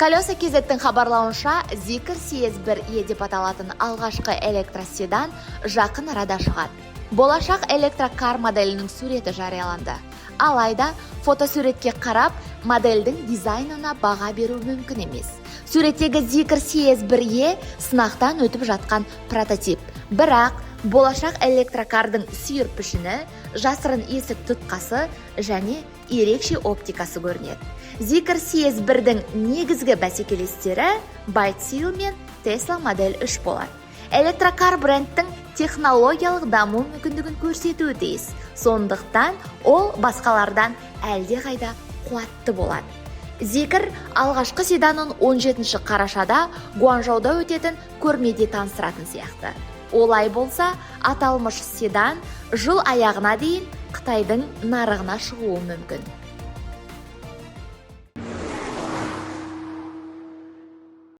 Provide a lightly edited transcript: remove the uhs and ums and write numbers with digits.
Колеса кезеттің хабарлауынша, Zikr CS1E деп аталатын алғашқы электроседан жақын арада шығады. Болашақ электрокар моделінің суреті жарияланды. Алайда, фотосуретке қарап, модельдің дизайнына баға беру мүмкін емес. Суреттегі Zikr CS1E сынақтан өтіп жатқан прототип. Бірақ, болашақ электрокардың сүйір пішіні, жасырын есік тұтқасы және ерекше оптикасы көрінеді. Zikr CS1-дің негізгі бәсекелестері ByteSeal мен Tesla модель 3 болады. Электрокар брендтің технологиялық даму мүмкіндігін көрсетуі тиіс. Сондықтан ол басқалардан әлде қайда қуатты болады. Zikr алғашқы седанын 17 қарашада Гуанчжоуда өтетін көрмеде таныстыратын сияқты. Олай болса, аталмыш седан жыл аяғына дейін Қытайдың нарығына шығуы мүмкін.